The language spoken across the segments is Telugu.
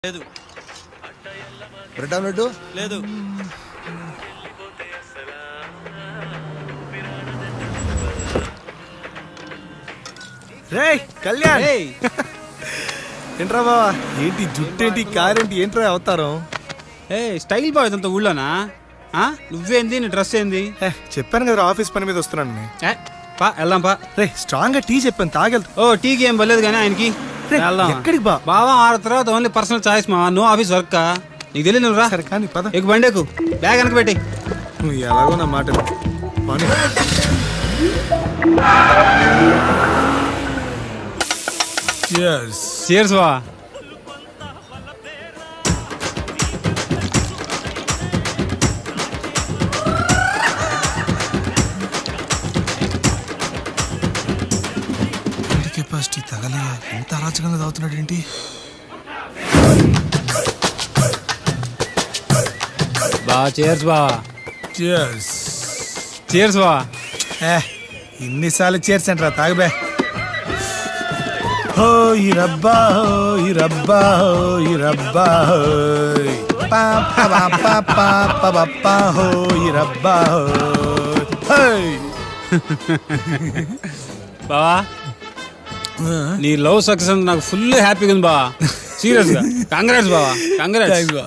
లేదు. బ్రెడ్ ఆమ్లెట్ లేదు. రేయ్ కళ్యాణ్, ఏయ్, ఏంట్రా బావా? ఏంటి జుట్టేంటి, కారేంటి, ఏంట్రా అవతారం? స్టైల్ బాయ్ ఇదంతా ఊళ్ళోనా? నువ్వేంది, నీ డ్రెస్ ఏంది? చెప్పాను కదా ఆఫీస్ పని మీద వస్తున్నాను నేను. పా వెళ్దాం పా. రే స్ట్రాంగ్ గా టీ చెప్పాను, తాగెళ్తా. ఓ టీకి ఏం పర్లేదు కానీ ఆయనకి వెళ్దాం. ఎక్కడికి బా? బావా ఆడ తర్వాత ఓన్లీ పర్సనల్ చాయిస్ మా, నో ఆఫీస్ వర్క్. నీకు తెలియదు, నువ్వు రా. సరే కానీ పద. ఎక్కు బండి ఎక్కు, బ్యాగ్ వెనక పెట్టి. నువ్వు ఎలాగో నా మాట పని. Cheers బా. కెపాసిటీ తగలే, ఎంత అరాచకంగా తాగుతున్నాడు ఏంటి? బా చేర్స్ బా. చేర్స్ బా. ఇన్నిసార్లు చేర్స్ అంటారా, తాగబే. హో ఈ రబ్బా, హో ఈ రబ్బా, హో ఈ రబ్బా, హోయ్ పా పా పా పా పా పా పా, హో ఈ రబ్బా, హోయ్. బావా నీ లవ్ సక్సెస్ అంటే నాకు ఫుల్ హ్యాపీగా ఉంది బావా. సీరియస్ గా కంగ్రాట్స్ బావా, కంగ్రాట్స్.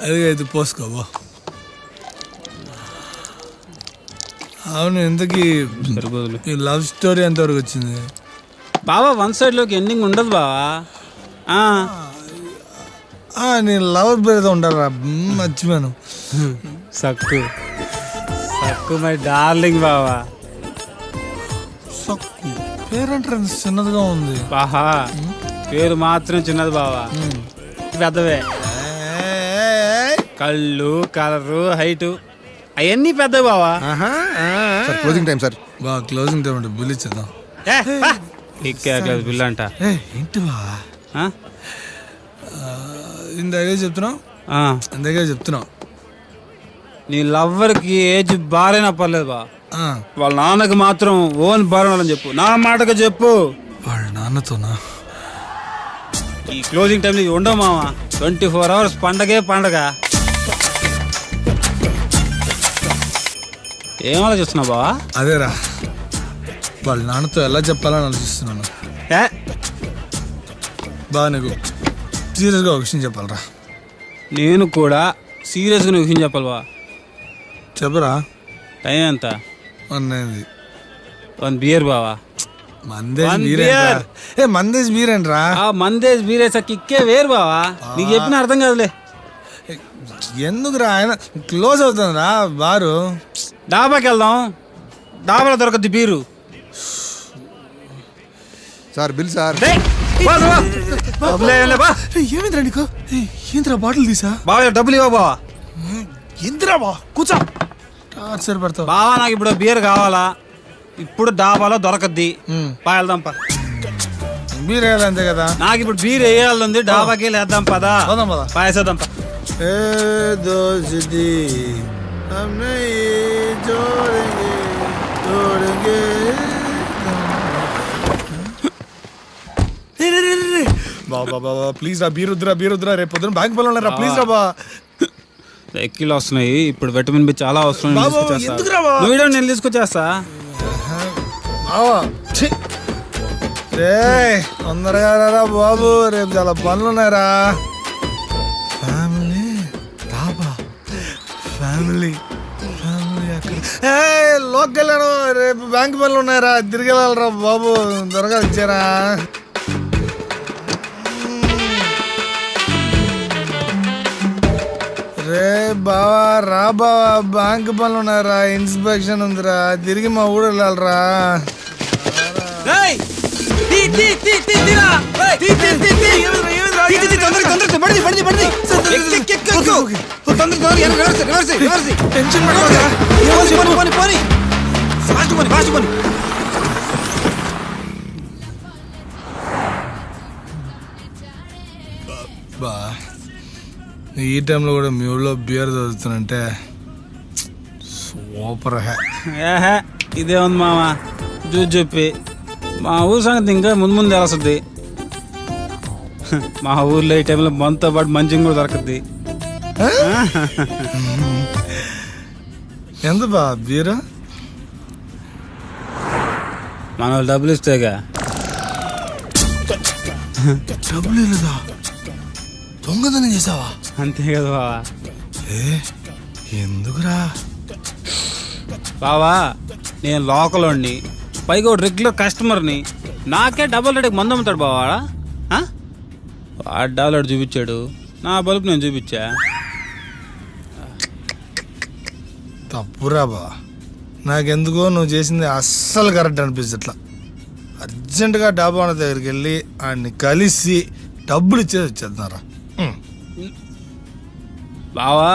అదే ఇది పోసుకోబో. అవును, ఇంతకీ ఈ లవ్ స్టోరీ ఎంతవరకు వచ్చింది బావా? వన్ సైడ్ లోకి ఎండింగ్ ఉండదు బావా. నేను లవర్ పేరుతో ఉంటారా, మర్చిపోయాను. సక్కు సక్కు మై డార్లింగ్ బావా. సక్కు పేరంటారు, చిన్నదిగా ఉంది. బాహా పేరు మాత్రం చిన్నది బావా, పెద్దవే. కళ్ళు, కలరు, హైటు అవన్నీ పెద్దవి బావా. Closing time sir. బాగా క్లోజింగ్ టైం అంటే బిల్ ఇచ్చేద్దాం. బిల్ అంట ఏంటి బా ఇందాకే చెప్తున్నావు, ఇందాకే చెప్తున్నావు. నీ లవ్వర్కి ఏజ్ బారైనా పర్లేదు బా, వాళ్ళ నాన్నకి మాత్రం ఓన్ బారని చెప్పు, నా మాటకు చెప్పు. వాళ్ళ నాన్నతోనా? ఈ క్లోజింగ్ టైం నీకు ఉండవు మామ, 24 hours పండగే పండగ. ఏం ఆలోచిస్తున్నావు బావా? అదేరా, వాళ్ళ నాన్నతో ఎలా చెప్పాలని ఆలోచిస్తున్నాను. బాగా నీకు సీరియస్గా ఒక విషయం చెప్పాలరా. నేను కూడా సీరియస్గా నువ్వు విషయం చెప్పాలి బా. చెప్పరా. టైం ఎంత? 1 బియర్ బావా. మందేజ్ బీరేంట్రా? మందేజ్ బీరేసా కిక్కే వేరు బావా, నీకు చెప్పిన అర్థం కాదులే. ఎందుకురా, ఆయన క్లోజ్ అవుతుందిరా బారు. డాబాకి వెళ్దాం, డాబాలో దొరకద్ది బీరు. Sir bill sir. ఏమిందిరా నీకు? ఏంద్రా బాటిల్ తీసా? బావా డబ్బులు ఇవ్వ బావా. ఏంద్రా బా, కూర్చో. టార్చర్ పెడతావు బావా, నాకు ఇప్పుడు బీర్ కావాలా, ఇప్పుడు డాబాలో దొరకద్ది. వెళ్దాం పా. బీర్ వేయాలి అంతే కదా. నాకు ఇప్పుడు బీర్ వేయాలి, డాబాకి వేద్దాం పదా. పాయసేద్దాం పా. బాబా ప్లీజ్ రా, బీర్ వద్దురా. రేపు పొద్దున బ్యాంక్ పనులు ఉన్నారా, ప్లీజ్ రా బా. ఎక్కిలు వస్తున్నాయి ఇప్పుడు, విటమిన్ బి చాలా అవసరం. నేను తీసుకొచ్చేస్తా. తొందరగా రా బాబు, రేపు చాలా పనులు ఉన్నాయరా. ఫ్యామిలీ అక్కడ లోకి వెళ్ళాను, రేపు బ్యాంక్ పనులు ఉన్నాయరా, తిరిగి వెళ్ళాలరా బాబు, త్వరగా ఇచ్చారా. రే బావా, రా బావా, బ్యాంక్ పనులు ఉన్నారా, ఇన్స్పెక్షన్ ఉందిరా, తిరిగి మా ఊరు వెళ్ళాలరా. బా ఈ టైంలో కూడా మీ ఊళ్ళో బియర్ చదువుతానంటే సూపర్. ఇదే ఉంది మామ, చూసి చెప్పి మా ఊరు సంగతి ఇంకా ముందు ముందు తెలుస్తుంది. మా ఊర్లో ఈ టైంలో మనతో పాటు మంచిగా కూడా దొరకద్ది. ఎంత బా బీరా? మన వాళ్ళు డబ్బులు ఇస్తేగా. డబ్బులు లేదా? దొంగతనం చేసావా? అంతే కదా బావా. ఎందుకురా? బావా నేను లోకలోని పైగా ఒక రెగ్యులర్ కస్టమర్ని, నాకే డబల్ రేటుకి మందు అమ్ముతాడు బావా. వాడు డబల్ చూపించాడు, నా బల్బు నేను చూపించా. తప్పురా బా. నాకెందుకో నువ్వు చేసింది అస్సలు కరెక్ట్ అనిపిస్తట్లా. అర్జెంటుగా డాబా వాళ్ళ దగ్గరికి వెళ్ళి ఆయన్ని కలిసి డబ్బులు ఇచ్చేది వచ్చేస్తున్నారా? బావా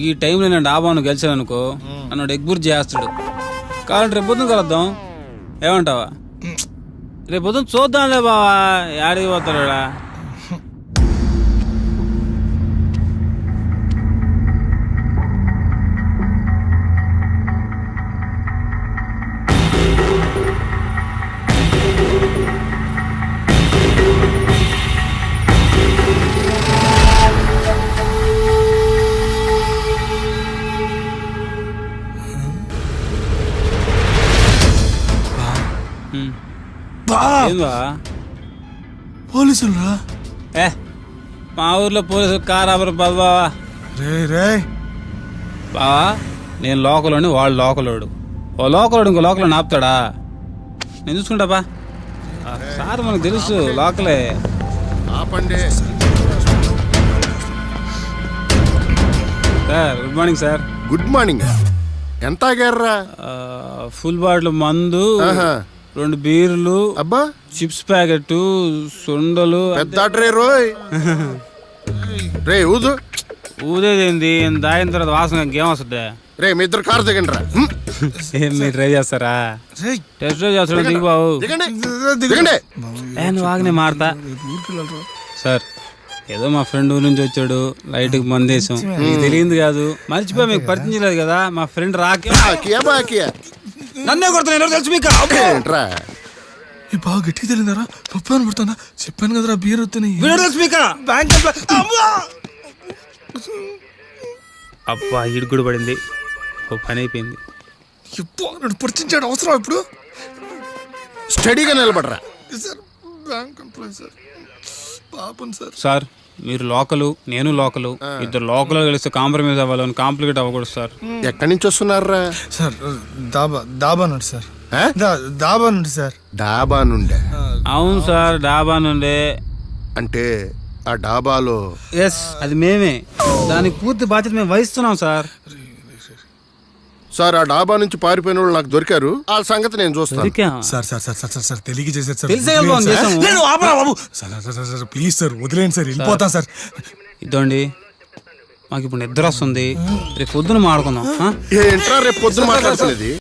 ఈ టైంలో నేను డాబాను గెలిచాను అనుకో, నన్ను ఎగ్బుర్ చేస్తాడు. కాబట్టి రేపు పొద్దున కలుద్దాం, ఏమంటావా? రేపు పొద్దున చూద్దాంలే బావా, యాడికి పోతాడా? ఏందా పోలీసులు రా? మా ఊర్లో పోలీసులు కారాబరు బావా. రే రే బావా నేను లోకలోని, వాడు లోకలోడు. ఓ లోకలోడు ఇంకో లోకలో ఆపుతాడా? నేను చూసుకుంటా బా. సార్ మనకు తెలుసు లోకలే. ఆపండి. Sir good morning sir. Good morning. ఎంత ఆగారా? ఫుల్ బాటిల్ మందు, 2 బీర్లు, అబ్బా చిప్స్ ప్యాకెట్, సొండలు. పెద్ద ట్రే రోయ్. రే ఊదు. ఊదేదేంది? దాయిన తర్వాత వాసన ఇంకేం వస్తుంది? రే మీ ఇద్దరు కారు దిగండి రా. ఏం మీరు ట్రై చేస్తారా? టెస్ట్ డ్రైవ్ చేస్తాడు దిగు బాబు. దిగండి. నువ్వు ఆగనే మారతా. సార్ ఏదో మా ఫ్రెండ్ ఊరి నుంచి వచ్చాడు, లైట్కి మందేశం, మీకు తెలియదు కాదు, మర్చిపోయి మీకు పరిచయం చేయలేదు కదా. మా ఫ్రెండ్ రాకే నన్నే కొడుతున్నా, తెలుసు మీకు. ఈ బాగా గట్టిగా తెలియదారా? పప్పాను పడుతున్నా, చెప్పాను కదరా బీర్ వద్దని. తెలుసు మీకు. అబ్బా ఇడుగుడు పడింది, ఓ పని అయిపోయింది. పరిచించాడు అవసరం ఇప్పుడు. స్టడీగా నిలబడరా. సార్ బ్యాంక్ ఎంప్లాయీ సార్, పాపం సార్. సార్ మీరు లోకలు, నేను లోకలు, ఇద్దరు లోకల్ కలిసి కాంప్రమైజ్ అవ్వాలని కాంప్లికేట్ అవ్వకూడదు సార్. ఎక్కడి నుంచి వస్తున్నారా? సార్ డాబా నుండి సార్. డాబా నుండి సార్. డాబా నుండే? అవును సార్, డాబా నుండే. అంటే ఆ డాబాలో? ఎస్, అది మేమే. దానికి పూర్తి బాధ్యత మేము వహిస్తున్నాం సార్. సార్ ఆ డాబా నుంచి పారిపోయిన వాళ్ళు నాకు దొరికారు, వాళ్ళ సంగతి నేను చూస్తాను. Sir sir sir sir sir తెలియక చేశారు సార్. సార్ ప్లీజ్ సార్ వదిలేండి సార్, వెళ్ళిపోతాను సార్. ఇదండి మాకు ఇప్పుడు నిద్ర వస్తుంది, రేపు పొద్దున మాడుకుందాం. ఏంట్రా రేపు పొద్దున మాట్లాడుతున్నది?